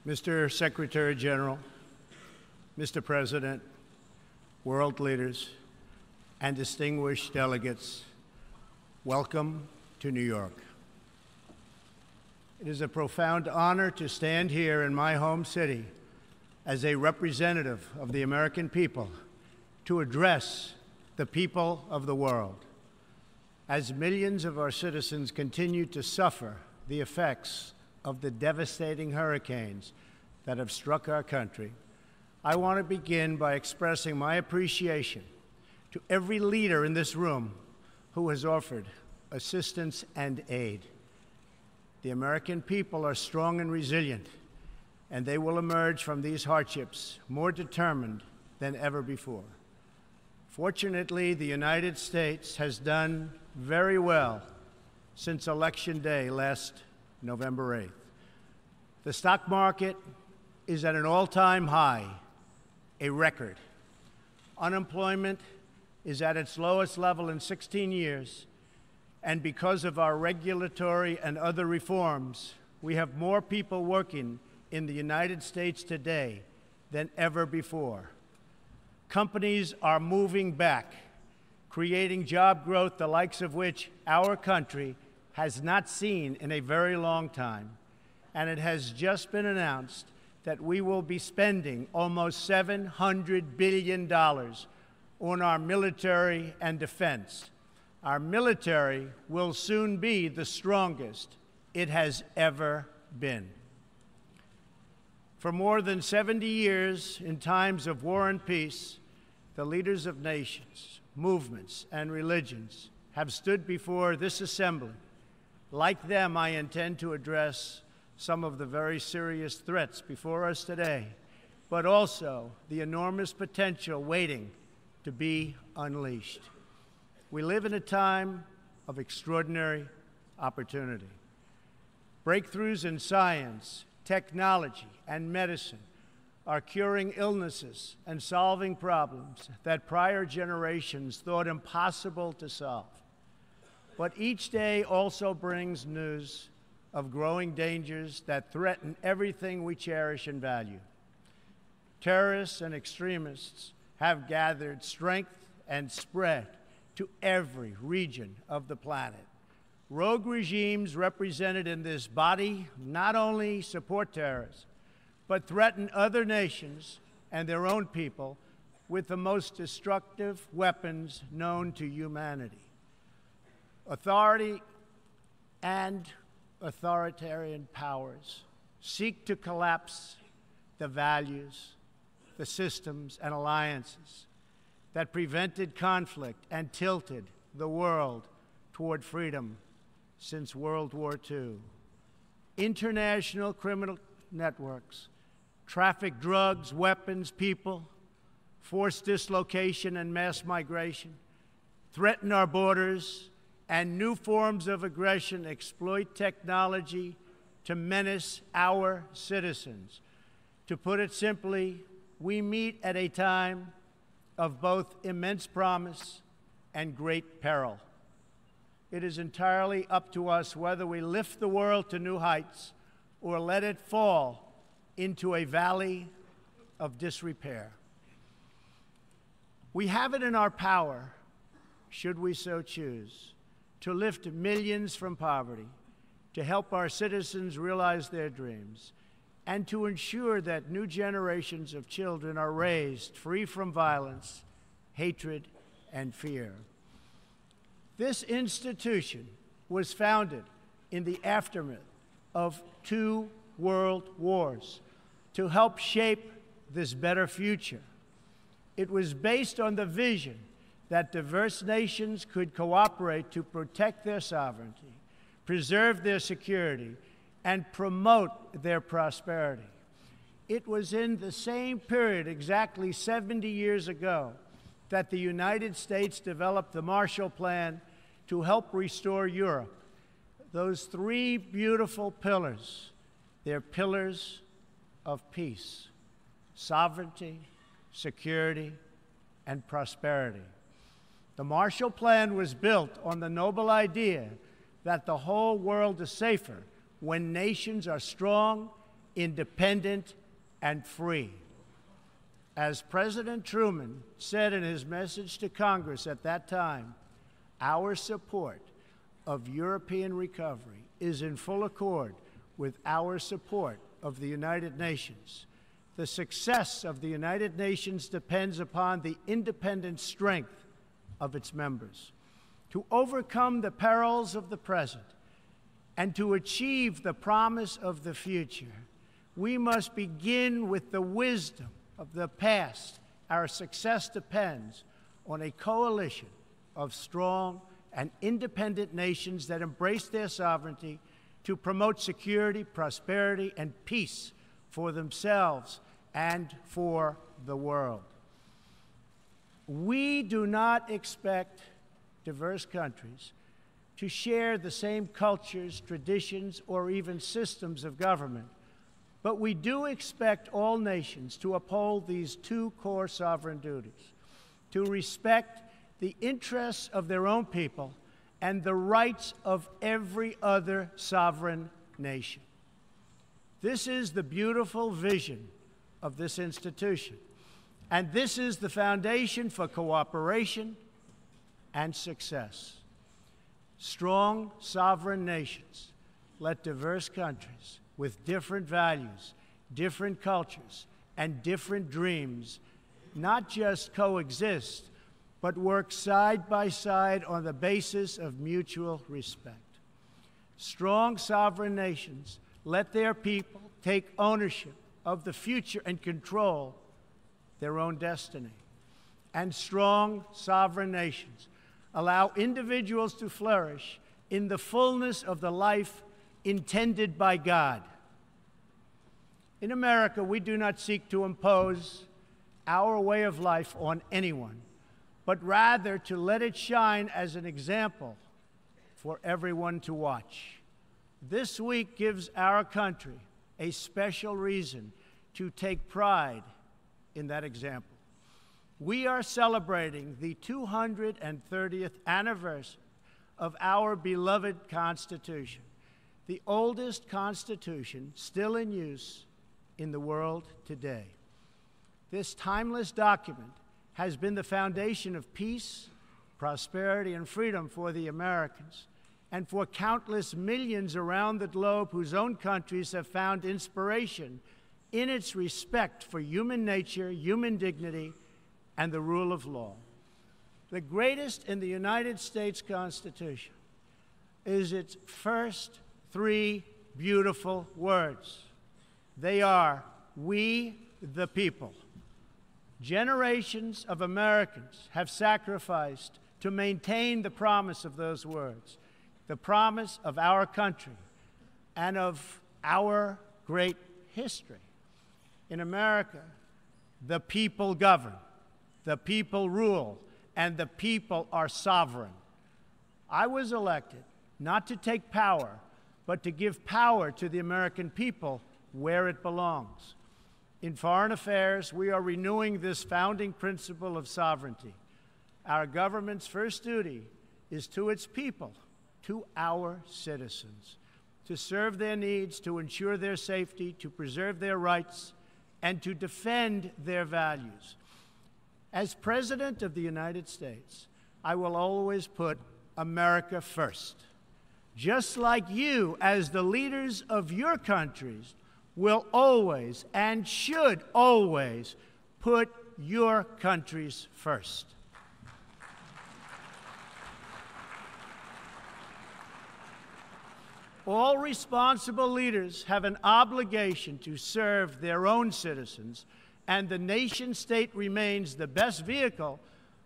Mr. Secretary General, Mr. President, world leaders, and distinguished delegates, welcome to New York. It is a profound honor to stand here in my home city as a representative of the American people to address the people of the world. As millions of our citizens continue to suffer the effects of the devastating hurricanes that have struck our country, I want to begin by expressing my appreciation to every leader in this room who has offered assistance and aid. The American people are strong and resilient, and they will emerge from these hardships more determined than ever before. Fortunately, the United States has done very well since Election Day last November 8th. The stock market is at an all-time high, a record. Unemployment is at its lowest level in 16 years, and because of our regulatory and other reforms, we have more people working in the United States today than ever before. Companies are moving back, creating job growth the likes of which our country has not seen in a very long time. And it has just been announced that we will be spending almost $700 billion on our military and defense. Our military will soon be the strongest it has ever been. For more than 70 years, in times of war and peace, the leaders of nations, movements, and religions have stood before this assembly. Like them, I intend to address some of the very serious threats before us today, but also the enormous potential waiting to be unleashed. We live in a time of extraordinary opportunity. Breakthroughs in science, technology, and medicine are curing illnesses and solving problems that prior generations thought impossible to solve. But each day also brings news of growing dangers that threaten everything we cherish and value. Terrorists and extremists have gathered strength and spread to every region of the planet. Rogue regimes represented in this body not only support terrorists, but threaten other nations and their own people with the most destructive weapons known to humanity. Authority and authoritarian powers seek to collapse the values, the systems, and alliances that prevented conflict and tilted the world toward freedom since World War II. International criminal networks traffic drugs, weapons, people, force dislocation and mass migration, threaten our borders, and new forms of aggression exploit technology to menace our citizens. To put it simply, we meet at a time of both immense promise and great peril. It is entirely up to us whether we lift the world to new heights or let it fall into a valley of disrepair. We have it in our power, should we so choose, to lift millions from poverty, to help our citizens realize their dreams, and to ensure that new generations of children are raised free from violence, hatred, and fear. This institution was founded in the aftermath of 2 world wars to help shape this better future. It was based on the vision that diverse nations could cooperate to protect their sovereignty, preserve their security, and promote their prosperity. It was in the same period, exactly 70 years ago, that the United States developed the Marshall Plan to help restore Europe. Those 3 beautiful pillars, they're pillars of peace, sovereignty, security, and prosperity. The Marshall Plan was built on the noble idea that the whole world is safer when nations are strong independent, and free. As President Truman said in his message to Congress at that time, our support of European recovery is in full accord with our support of the United Nations. The success of the United Nations depends upon the independent strength of its members. To overcome the perils of the present and to achieve the promise of the future, we must begin with the wisdom of the past. Our success depends on a coalition of strong and independent nations that embrace their sovereignty to promote security, prosperity, and peace for themselves and for the world. We do not expect diverse countries to share the same cultures, traditions, or even systems of government, but we do expect all nations to uphold these two core sovereign duties: to respect the interests of their own people and the rights of every other sovereign nation. This is the beautiful vision of this institution, and this is the foundation for cooperation and success. Strong sovereign nations let diverse countries with different values, different cultures, and different dreams not just coexist, but work side by side on the basis of mutual respect. Strong sovereign nations let their people take ownership of the future and control their own destiny. And strong sovereign nations allow individuals to flourish in the fullness of the life intended by God. In America, we do not seek to impose our way of life on anyone, but rather to let it shine as an example for everyone to watch. This week gives our country a special reason to take pride in that example. We are celebrating the 230th anniversary of our beloved Constitution, the oldest Constitution still in use in the world today. This timeless document has been the foundation of peace, prosperity, and freedom for the Americans and for countless millions around the globe whose own countries have found inspiration in its respect for human nature, human dignity, and the rule of law. The greatest in the United States Constitution is its first three beautiful words. They are, "We the people." Generations of Americans have sacrificed to maintain the promise of those words, the promise of our country and of our great history. In America, the people govern, the people rule, and the people are sovereign. I was elected not to take power, but to give power to the American people where it belongs. In foreign affairs, we are renewing this founding principle of sovereignty. Our government's first duty is to its people, to our citizens, to serve their needs, to ensure their safety, to preserve their rights, and to defend their values. As President of the United States, I will always put America first, just like you, as the leaders of your countries, will always and should always put your countries first. All responsible leaders have an obligation to serve their own citizens, and the nation-state remains the best vehicle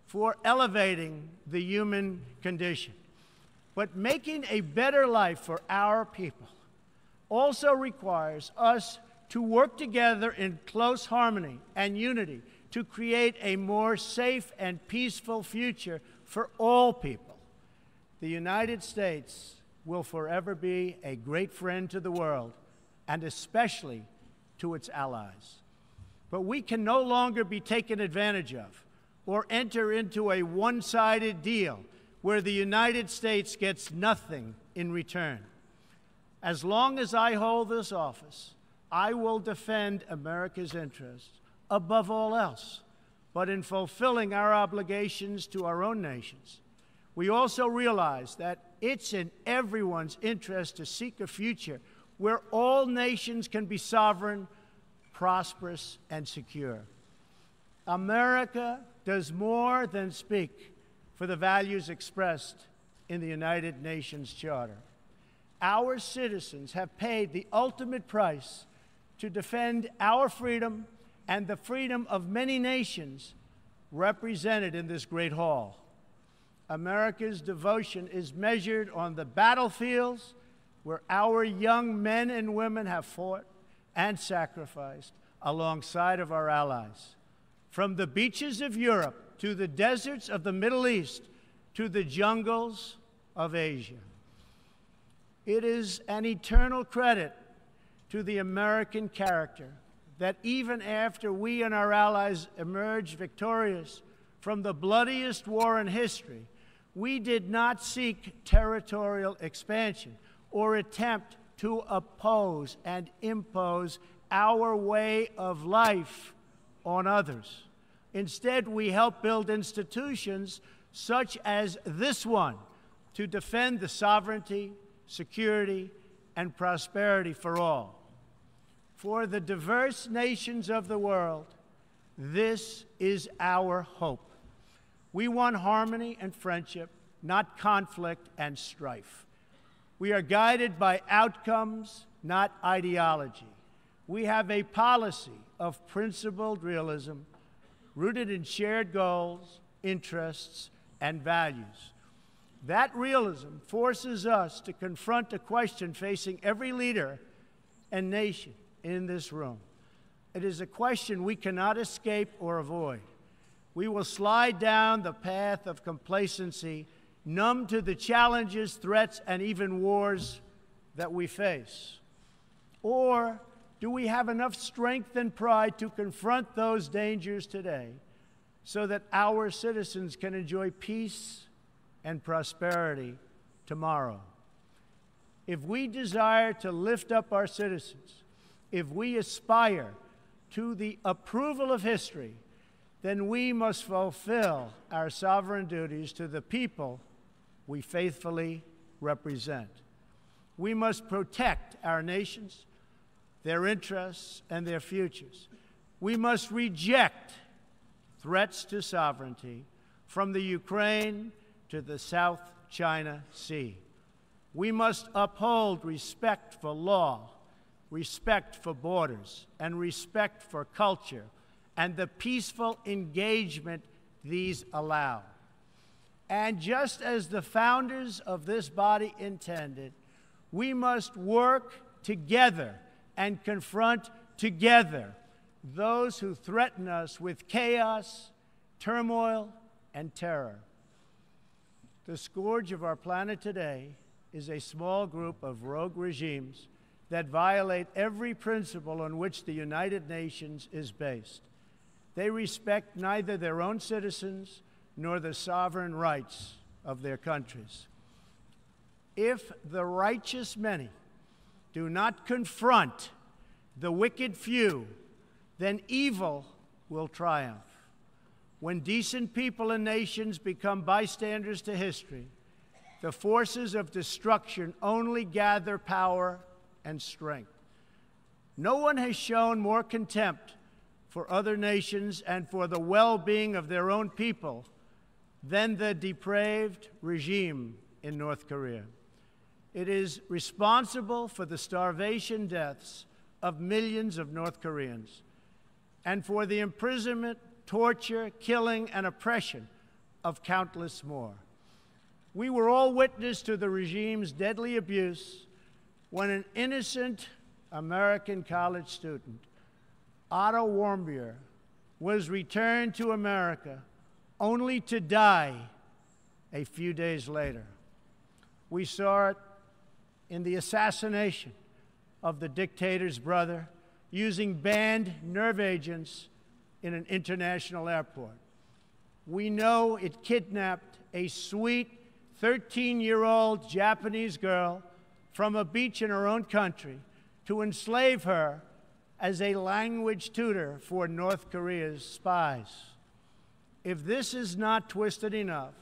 for elevating the human condition. But making a better life for our people also requires us to work together in close harmony and unity to create a more safe and peaceful future for all people. The United States will forever be a great friend to the world, and especially to its allies. But we can no longer be taken advantage of or enter into a one-sided deal where the United States gets nothing in return. As long as I hold this office, I will defend America's interests above all else, but in fulfilling our obligations to our own nations, we also realize that it's in everyone's interest to seek a future where all nations can be sovereign, prosperous, and secure. America does more than speak for the values expressed in the United Nations Charter. Our citizens have paid the ultimate price to defend our freedom and the freedom of many nations represented in this great hall. America's devotion is measured on the battlefields where our young men and women have fought and sacrificed alongside of our allies. From the beaches of Europe to the deserts of the Middle East to the jungles of Asia. It is an eternal credit to the American character that even after we and our allies emerged victorious from the bloodiest war in history, we did not seek territorial expansion or attempt to oppose and impose our way of life on others. Instead, we helped build institutions such as this one to defend the sovereignty, security, and prosperity for all. For the diverse nations of the world, this is our hope. We want harmony and friendship, not conflict and strife. We are guided by outcomes, not ideology. We have a policy of principled realism rooted in shared goals, interests, and values. That realism forces us to confront a question facing every leader and nation in this room. It is a question we cannot escape or avoid. We will slide down the path of complacency, numb to the challenges, threats, and even wars that we face. Or do we have enough strength and pride to confront those dangers today so that our citizens can enjoy peace and prosperity tomorrow? If we desire to lift up our citizens, if we aspire to the approval of history, then we must fulfill our sovereign duties to the people we faithfully represent. We must protect our nations, their interests, and their futures. We must reject threats to sovereignty from the Ukraine to the South China Sea. We must uphold respect for law, respect for borders, and respect for culture, and the peaceful engagement these allow. And just as the founders of this body intended, we must work together and confront together those who threaten us with chaos, turmoil, and terror. The scourge of our planet today is a small group of rogue regimes that violate every principle on which the United Nations is based. They respect neither their own citizens nor the sovereign rights of their countries. If the righteous many do not confront the wicked few, then evil will triumph. When decent people and nations become bystanders to history, the forces of destruction only gather power and strength. No one has shown more contempt for other nations and for the well-being of their own people than the depraved regime in North Korea. It is responsible for the starvation deaths of millions of North Koreans and for the imprisonment, torture, killing, and oppression of countless more. We were all witness to the regime's deadly abuse when an innocent American college student, Otto Warmbier, was returned to America only to die a few days later. We saw it in the assassination of the dictator's brother using banned nerve agents in an international airport. We know it kidnapped a sweet 13-year-old Japanese girl from a beach in her own country to enslave her as a language tutor for North Korea's spies. If this is not twisted enough,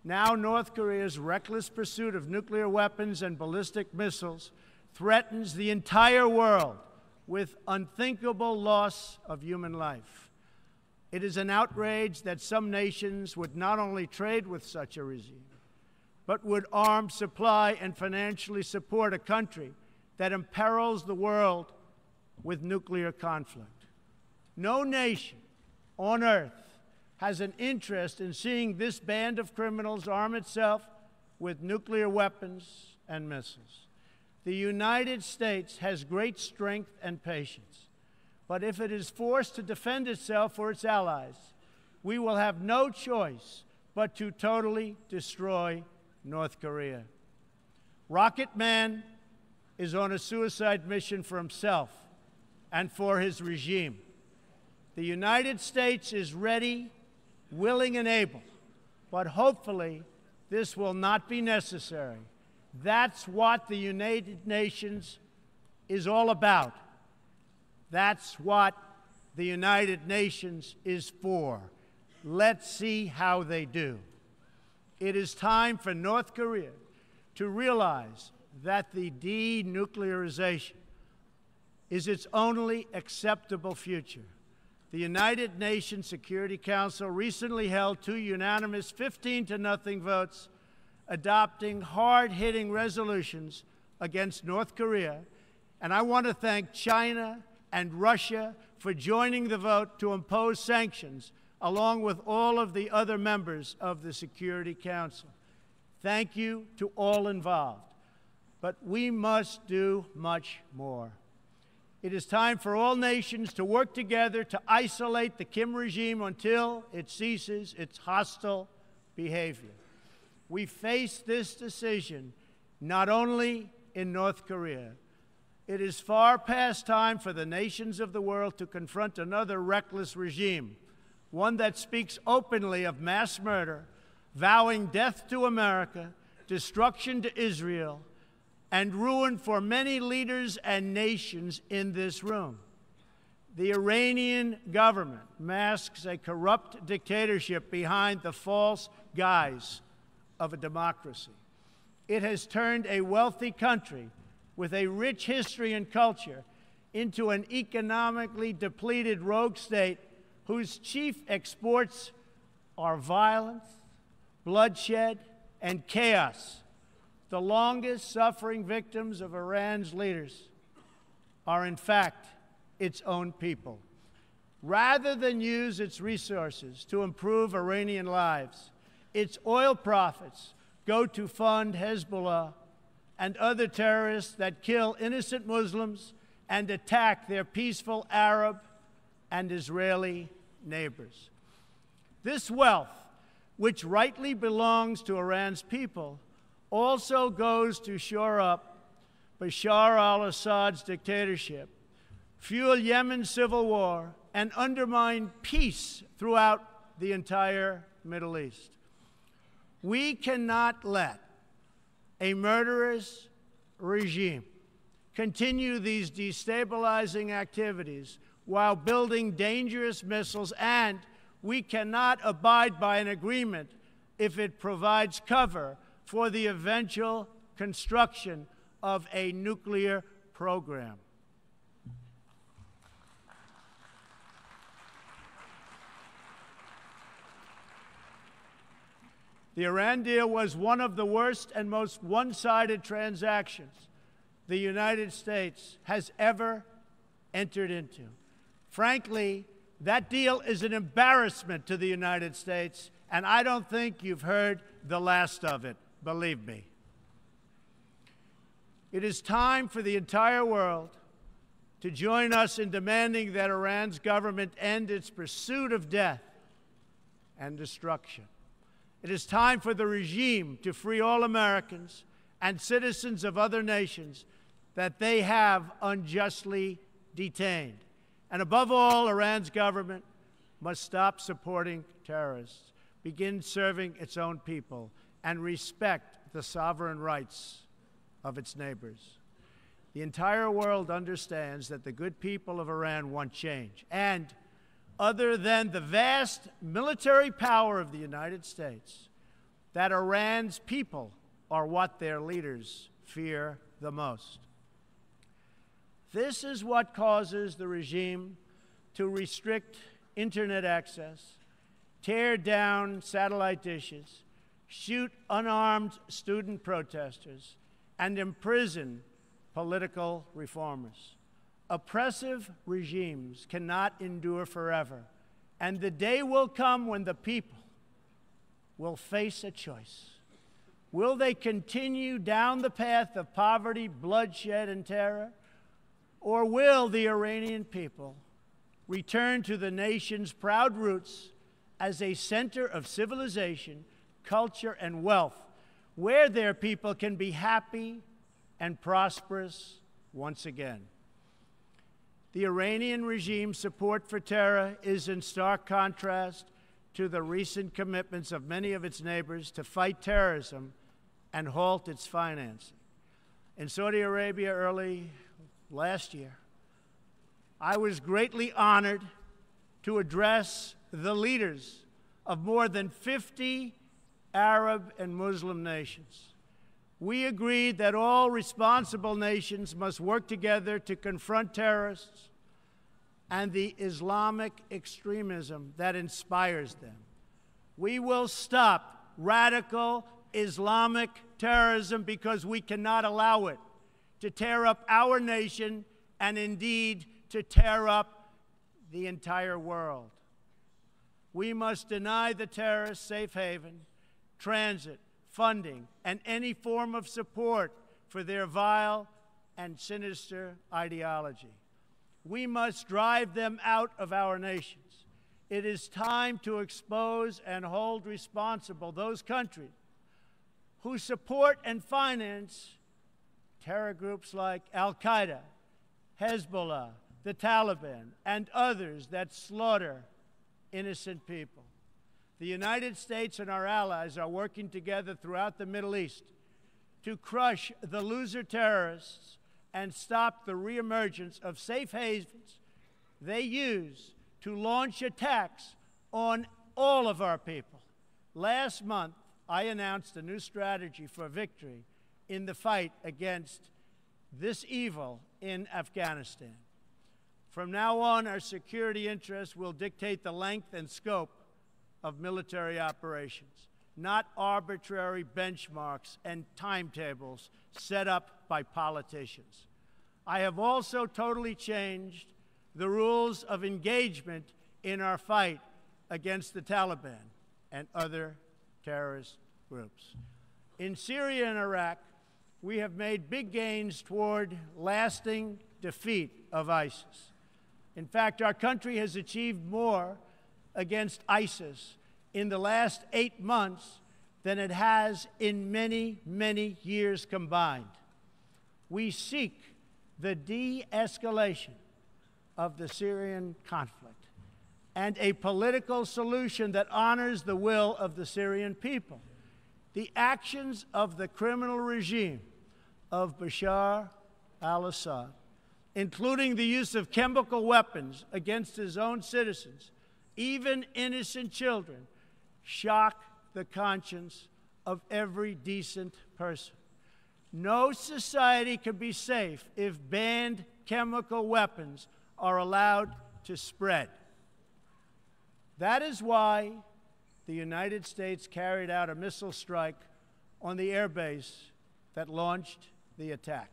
now North Korea's reckless pursuit of nuclear weapons and ballistic missiles threatens the entire world with unthinkable loss of human life. It is an outrage that some nations would not only trade with such a regime, but would arm, supply, and financially support a country that imperils the world with nuclear conflict. No nation on earth has an interest in seeing this band of criminals arm itself with nuclear weapons and missiles. The United States has great strength and patience, but if it is forced to defend itself or its allies, we will have no choice but to totally destroy North Korea. Rocket Man is on a suicide mission for himself and for his regime. The United States is ready, willing, and able, but hopefully this will not be necessary. That's what the United Nations is all about. That's what the United Nations is for. Let's see how they do. It is time for North Korea to realize that the denuclearization is its only acceptable future. The United Nations Security Council recently held 2 unanimous 15-0 votes adopting hard-hitting resolutions against North Korea, and I want to thank China and Russia for joining the vote to impose sanctions along with all of the other members of the Security Council. Thank you to all involved. But we must do much more. It is time for all nations to work together to isolate the Kim regime until it ceases its hostile behavior. We face this decision not only in North Korea. It is far past time for the nations of the world to confront another reckless regime, one that speaks openly of mass murder, vowing death to America, destruction to Israel, and ruin for many leaders and nations in this room. The Iranian government masks a corrupt dictatorship behind the false guise of a democracy. It has turned a wealthy country with a rich history and culture into an economically depleted rogue state whose chief exports are violence, bloodshed, and chaos. The longest-suffering victims of Iran's leaders are, in fact, its own people. Rather than use its resources to improve Iranian lives, its oil profits go to fund Hezbollah and other terrorists that kill innocent Muslims and attack their peaceful Arab and Israeli neighbors. This wealth, which rightly belongs to Iran's people, also goes to shore up Bashar al-Assad's dictatorship, fuel Yemen's civil war, and undermine peace throughout the entire Middle East. We cannot let a murderous regime continue these destabilizing activities while building dangerous missiles, and we cannot abide by an agreement if it provides cover for the eventual construction of a nuclear program. The Iran deal was one of the worst and most one-sided transactions the United States has ever entered into. Frankly, that deal is an embarrassment to the United States, and I don't think you've heard the last of it, believe me. It is time for the entire world to join us in demanding that Iran's government end its pursuit of death and destruction. It is time for the regime to free all Americans and citizens of other nations that they have unjustly detained. And above all, Iran's government must stop supporting terrorists, begin serving its own people, and respect the sovereign rights of its neighbors. The entire world understands that the good people of Iran want change. And other than the vast military power of the United States, that Iran's people are what their leaders fear the most. This is what causes the regime to restrict internet access, tear down satellite dishes, shoot unarmed student protesters, and imprison political reformers. Oppressive regimes cannot endure forever, and the day will come when the people will face a choice. Will they continue down the path of poverty, bloodshed, and terror, or will the Iranian people return to the nation's proud roots as a center of civilization, culture, and wealth, where their people can be happy and prosperous once again? The Iranian regime's support for terror is in stark contrast to the recent commitments of many of its neighbors to fight terrorism and halt its financing. In Saudi Arabia early last year, I was greatly honored to address the leaders of more than 50 Arab and Muslim nations. We agreed that all responsible nations must work together to confront terrorists and the Islamic extremism that inspires them. We will stop radical Islamic terrorism because we cannot allow it to tear up our nation and indeed to tear up the entire world. We must deny the terrorists safe haven, transit, funding, and any form of support for their vile and sinister ideology. We must drive them out of our nations. It is time to expose and hold responsible those countries who support and finance terror groups like Al-Qaeda, Hezbollah, the Taliban, and others that slaughter innocent people. The United States and our allies are working together throughout the Middle East to crush the loser terrorists and stop the reemergence of safe havens they use to launch attacks on all of our people. Last month, I announced a new strategy for victory in the fight against this evil in Afghanistan. From now on, our security interests will dictate the length and scope of military operations, not arbitrary benchmarks and timetables set up by politicians. I have also totally changed the rules of engagement in our fight against the Taliban and other terrorist groups. In Syria and Iraq, we have made big gains toward lasting defeat of ISIS. In fact, our country has achieved more against ISIS in the last 8 months than it has in many, many years combined. We seek the de-escalation of the Syrian conflict and a political solution that honors the will of the Syrian people. The actions of the criminal regime of Bashar al-Assad, including the use of chemical weapons against his own citizens, even innocent children, shock the conscience of every decent person. No society can be safe if banned chemical weapons are allowed to spread. That is why the United States carried out a missile strike on the airbase that launched the attack.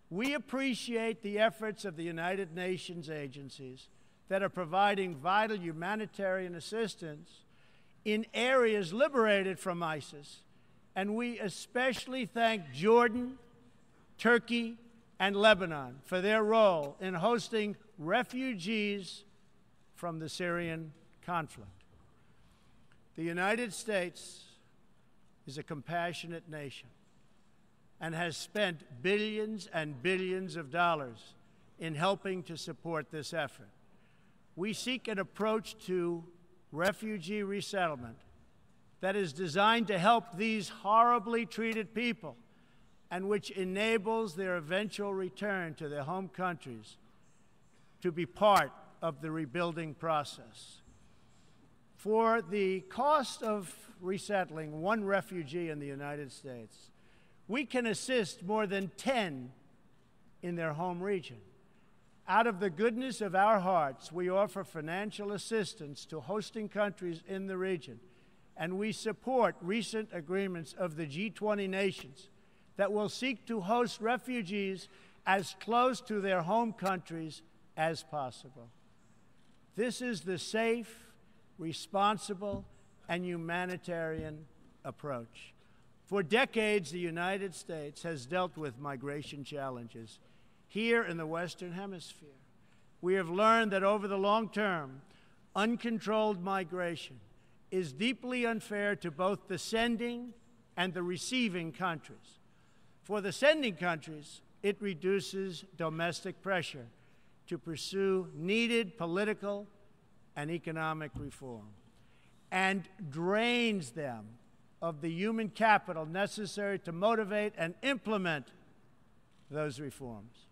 We appreciate the efforts of the United Nations agencies that are providing vital humanitarian assistance in areas liberated from ISIS, and we especially thank Jordan, Turkey, and Lebanon for their role in hosting refugees from the Syrian conflict. The United States is a compassionate nation and has spent billions and billions of dollars in helping to support this effort. We seek an approach to refugee resettlement that is designed to help these horribly treated people and which enables their eventual return to their home countries to be part of the rebuilding process. For the cost of resettling one refugee in the United States, we can assist more than 10 in their home region. Out of the goodness of our hearts, we offer financial assistance to hosting countries in the region, and we support recent agreements of the G20 nations that will seek to host refugees as close to their home countries as possible. This is the safe, responsible, and humanitarian approach. For decades, the United States has dealt with migration challenges here in the Western Hemisphere. We have learned that over the long term, uncontrolled migration is deeply unfair to both the sending and the receiving countries. For the sending countries, it reduces domestic pressure to pursue needed political and economic reform, and drains them of the human capital necessary to motivate and implement those reforms.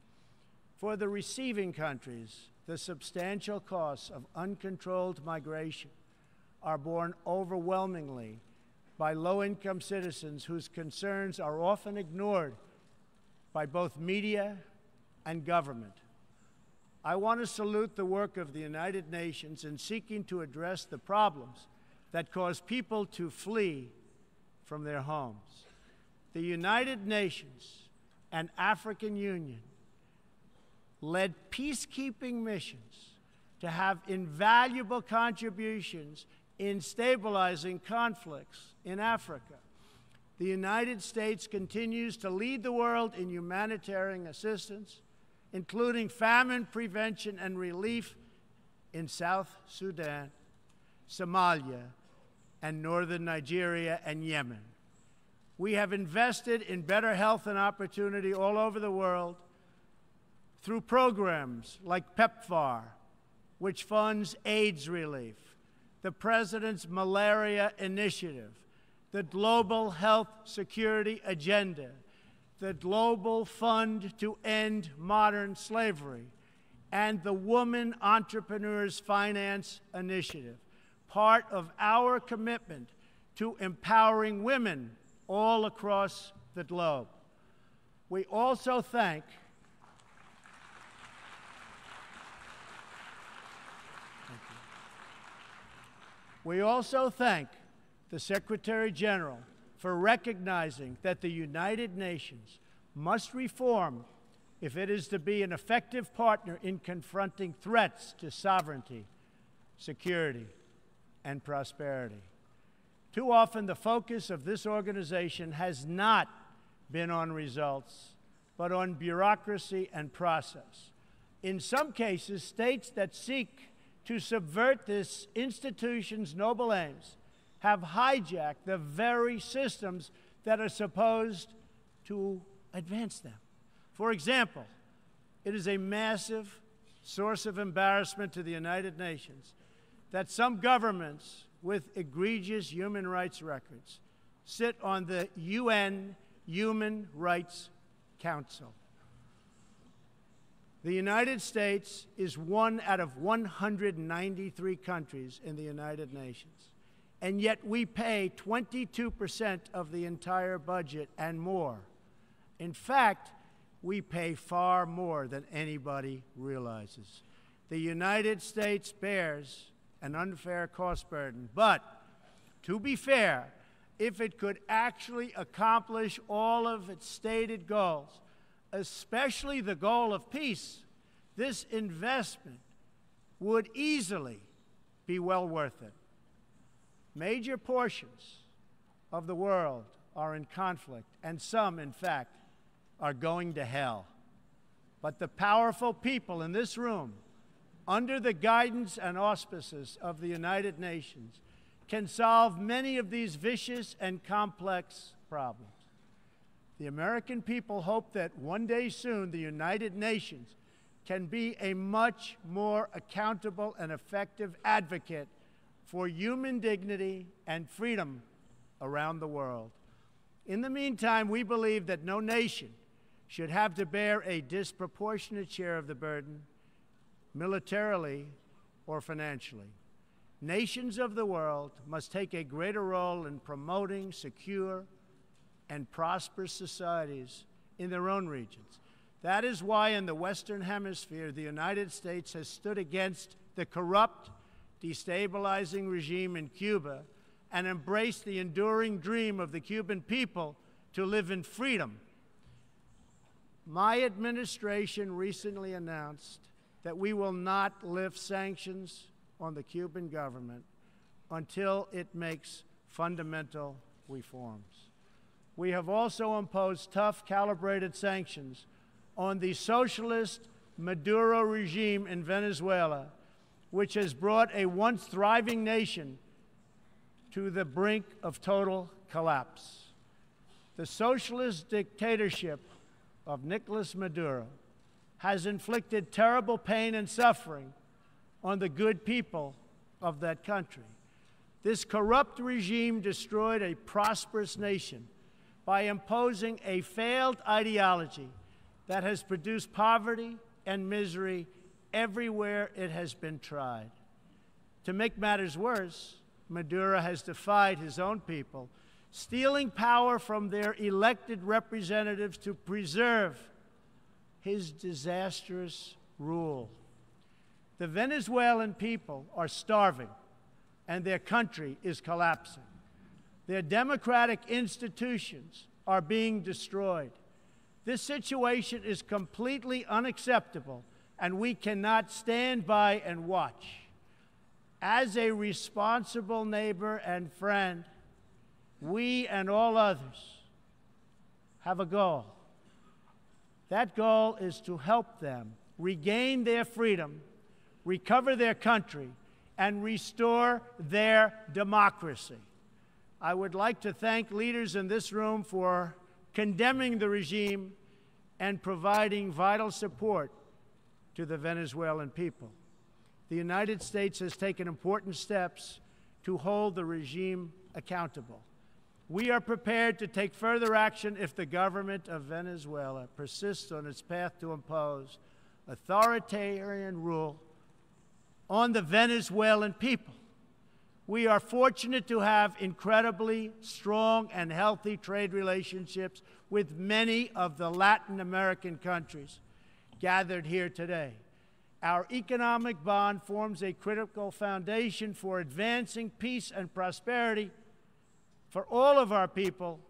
For the receiving countries, the substantial costs of uncontrolled migration are borne overwhelmingly by low-income citizens whose concerns are often ignored by both media and government. I want to salute the work of the United Nations in seeking to address the problems that cause people to flee from their homes. The United Nations and African Union led peacekeeping missions to have invaluable contributions in stabilizing conflicts in Africa. The United States continues to lead the world in humanitarian assistance, including famine prevention and relief in South Sudan, Somalia, and northern Nigeria and Yemen. We have invested in better health and opportunity all over the world through programs like PEPFAR, which funds AIDS relief, the President's Malaria Initiative, the Global Health Security Agenda, the Global Fund to End Modern Slavery, and the Woman Entrepreneurs Finance Initiative, part of our commitment to empowering women all across the globe. We also thank the Secretary General for recognizing that the United Nations must reform if it is to be an effective partner in confronting threats to sovereignty, security, and prosperity. Too often, the focus of this organization has not been on results, but on bureaucracy and process. In some cases, states that seek to subvert this institution's noble aims have hijacked the very systems that are supposed to advance them. For example, it is a massive source of embarrassment to the United Nations that some governments with egregious human rights records sit on the UN Human Rights Council. The United States is one out of 193 countries in the United Nations, and yet we pay 22% of the entire budget and more. In fact, we pay far more than anybody realizes. The United States bears an unfair cost burden, but to be fair, if it could actually accomplish all of its stated goals, especially the goal of peace, this investment would easily be well worth it. Major portions of the world are in conflict, and some, in fact, are going to hell. But the powerful people in this room, under the guidance and auspices of the United Nations, can solve many of these vicious and complex problems. The American people hope that one day soon the United Nations can be a much more accountable and effective advocate for human dignity and freedom around the world. In the meantime, we believe that no nation should have to bear a disproportionate share of the burden, militarily or financially. Nations of the world must take a greater role in promoting secure and prosperous societies in their own regions. That is why in the Western Hemisphere, the United States has stood against the corrupt, destabilizing regime in Cuba and embraced the enduring dream of the Cuban people to live in freedom. My administration recently announced that we will not lift sanctions on the Cuban government until it makes fundamental reforms. We have also imposed tough, calibrated sanctions on the socialist Maduro regime in Venezuela, which has brought a once thriving nation to the brink of total collapse. The socialist dictatorship of Nicolas Maduro has inflicted terrible pain and suffering on the good people of that country. This corrupt regime destroyed a prosperous nation by imposing a failed ideology that has produced poverty and misery everywhere it has been tried. To make matters worse, Maduro has defied his own people, stealing power from their elected representatives to preserve his disastrous rule. The Venezuelan people are starving, and their country is collapsing. Their democratic institutions are being destroyed. This situation is completely unacceptable, and we cannot stand by and watch. As a responsible neighbor and friend, we and all others have a goal. That goal is to help them regain their freedom, recover their country, and restore their democracy. I would like to thank leaders in this room for condemning the regime and providing vital support to the Venezuelan people. The United States has taken important steps to hold the regime accountable. We are prepared to take further action if the government of Venezuela persists on its path to impose authoritarian rule on the Venezuelan people. We are fortunate to have incredibly strong and healthy trade relationships with many of the Latin American countries gathered here today. Our economic bond forms a critical foundation for advancing peace and prosperity for all of our people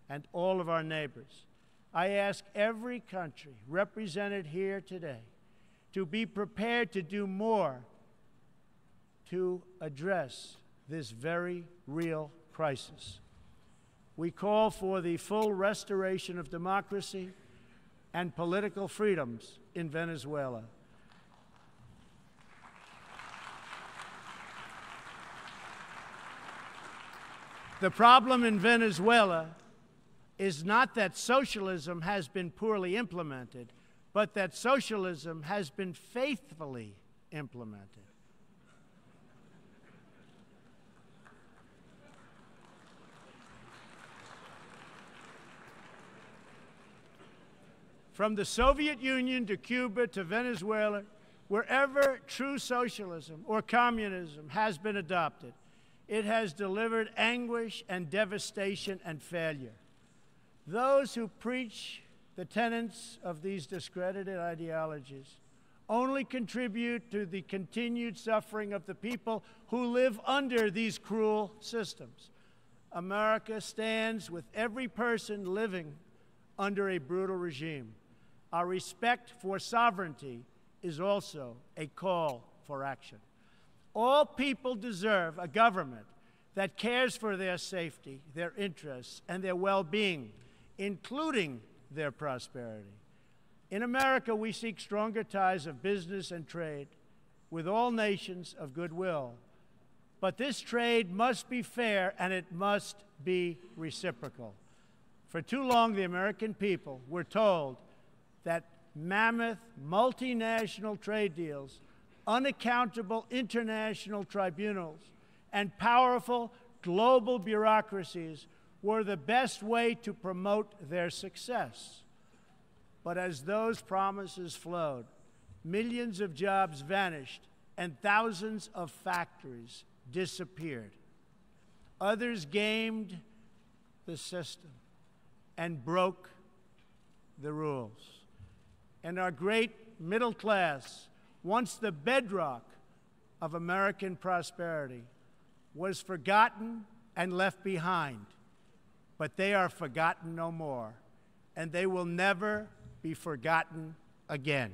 and all of our neighbors. I ask every country represented here today to be prepared to do more to address this very real crisis. We call for the full restoration of democracy and political freedoms in Venezuela. The problem in Venezuela is not that socialism has been poorly implemented, but that socialism has been faithfully implemented. From the Soviet Union to Cuba to Venezuela, wherever true socialism or communism has been adopted, it has delivered anguish and devastation and failure. Those who preach the tenets of these discredited ideologies only contribute to the continued suffering of the people who live under these cruel systems. America stands with every person living under a brutal regime. Our respect for sovereignty is also a call for action. All people deserve a government that cares for their safety, their interests, and their well-being, including their prosperity. In America, we seek stronger ties of business and trade with all nations of goodwill. But this trade must be fair, and it must be reciprocal. For too long, the American people were told that mammoth multinational trade deals, unaccountable international tribunals, and powerful global bureaucracies were the best way to promote their success. But as those promises flowed, millions of jobs vanished and thousands of factories disappeared. Others gamed the system and broke the rules. And our great middle class, once the bedrock of American prosperity, was forgotten and left behind. But they are forgotten no more, and they will never be forgotten again.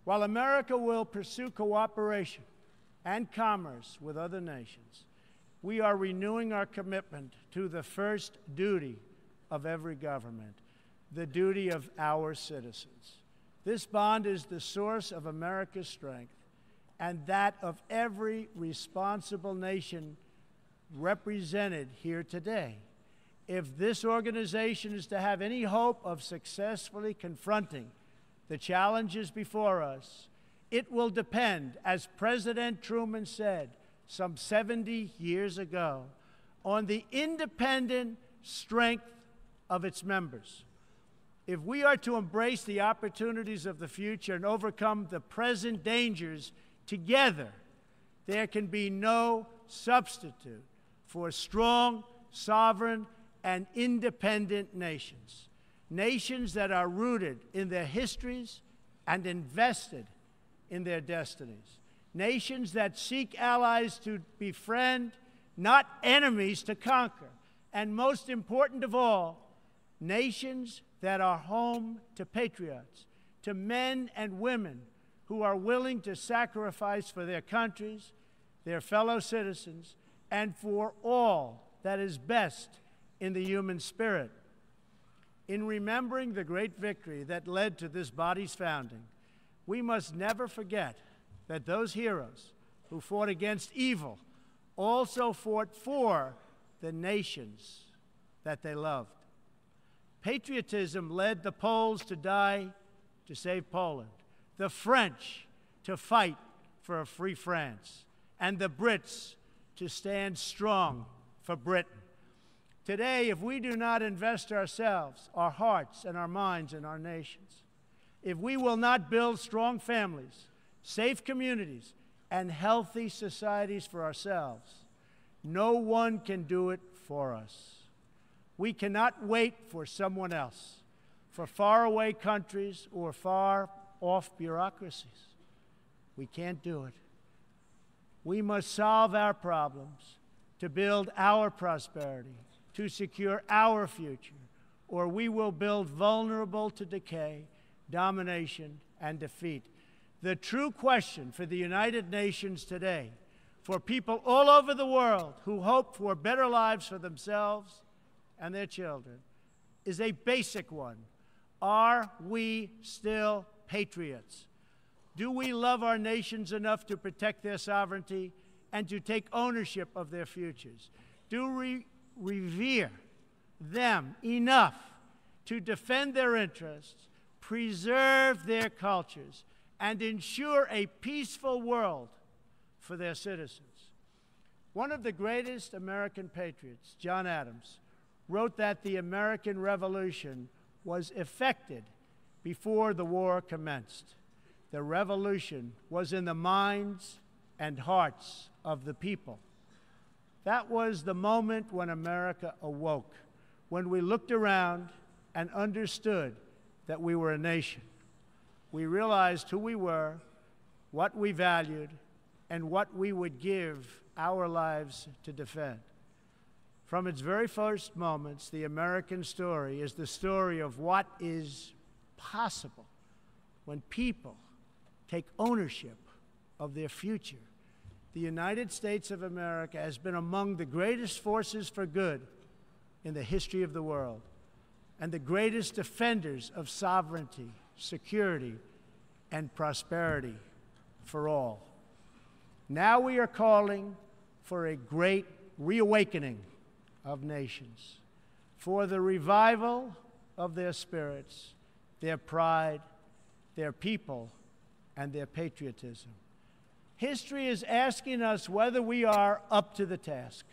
While America will pursue cooperation and commerce with other nations, we are renewing our commitment to the first duty of every government, the duty of our citizens. This bond is the source of America's strength and that of every responsible nation represented here today. If this organization is to have any hope of successfully confronting the challenges before us, it will depend, as President Truman said some 70 years ago, on the independent strength of its members. If we are to embrace the opportunities of the future and overcome the present dangers together, there can be no substitute for strong, sovereign, and independent nations. Nations that are rooted in their histories and invested in their destinies. Nations that seek allies to befriend, not enemies to conquer. And most important of all, nations that are home to patriots, to men and women who are willing to sacrifice for their countries, their fellow citizens, and for all that is best in the human spirit. In remembering the great victory that led to this body's founding, we must never forget that those heroes who fought against evil also fought for the nations that they loved. Patriotism led the Poles to die to save Poland, the French to fight for a free France, and the Brits to stand strong for Britain. Today, if we do not invest ourselves, our hearts, and our minds in our nations, if we will not build strong families, safe communities, and healthy societies for ourselves, no one can do it for us. We cannot wait for someone else, for faraway countries or far-off bureaucracies. We can't do it. We must solve our problems to build our prosperity, to secure our future, or we will build vulnerable to decay, domination, and defeat. The true question for the United Nations today, for people all over the world who hope for better lives for themselves and their children, is a basic one. Are we still patriots? Do we love our nations enough to protect their sovereignty and to take ownership of their futures? Do we revere them enough to defend their interests, preserve their cultures, and ensure a peaceful world for their citizens? One of the greatest American patriots, John Adams, wrote that the American Revolution was effected before the war commenced. The revolution was in the minds and hearts of the people. That was the moment when America awoke, when we looked around and understood that we were a nation. We realized who we were, what we valued, and what we would give our lives to defend. From its very first moments, the American story is the story of what is possible when people take ownership of their future. The United States of America has been among the greatest forces for good in the history of the world, and the greatest defenders of sovereignty, security, and prosperity for all. Now we are calling for a great reawakening of nations, for the revival of their spirits, their pride, their people, and their patriotism. History is asking us whether we are up to the task.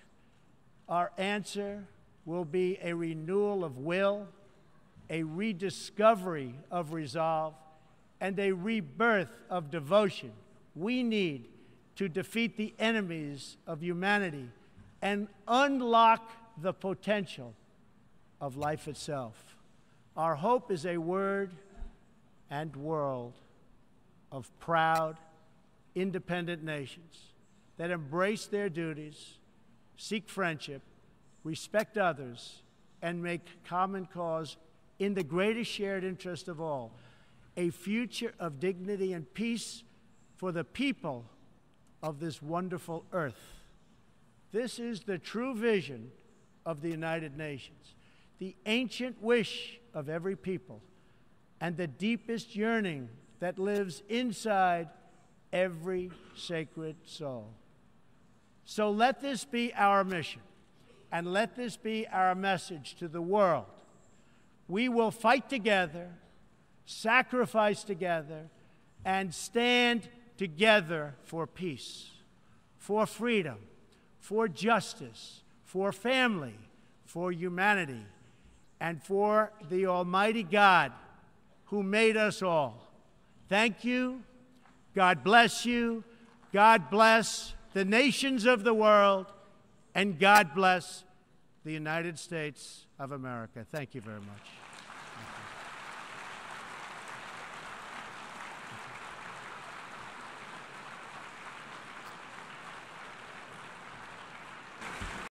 Our answer will be a renewal of will, a rediscovery of resolve, and a rebirth of devotion we need to defeat the enemies of humanity and unlock the potential of life itself. Our hope is a word and world of proud, independent nations that embrace their duties, seek friendship, respect others, and make common cause in the greatest shared interest of all, a future of dignity and peace for the people of this wonderful earth. This is the true vision of the United Nations, the ancient wish of every people, and the deepest yearning that lives inside every sacred soul. So let this be our mission, and let this be our message to the world. We will fight together, sacrifice together, and stand together for peace, for freedom, for justice, for family, for humanity, and for the Almighty God who made us all. Thank you. God bless you. God bless the nations of the world, and God bless the United States of America. Thank you very much.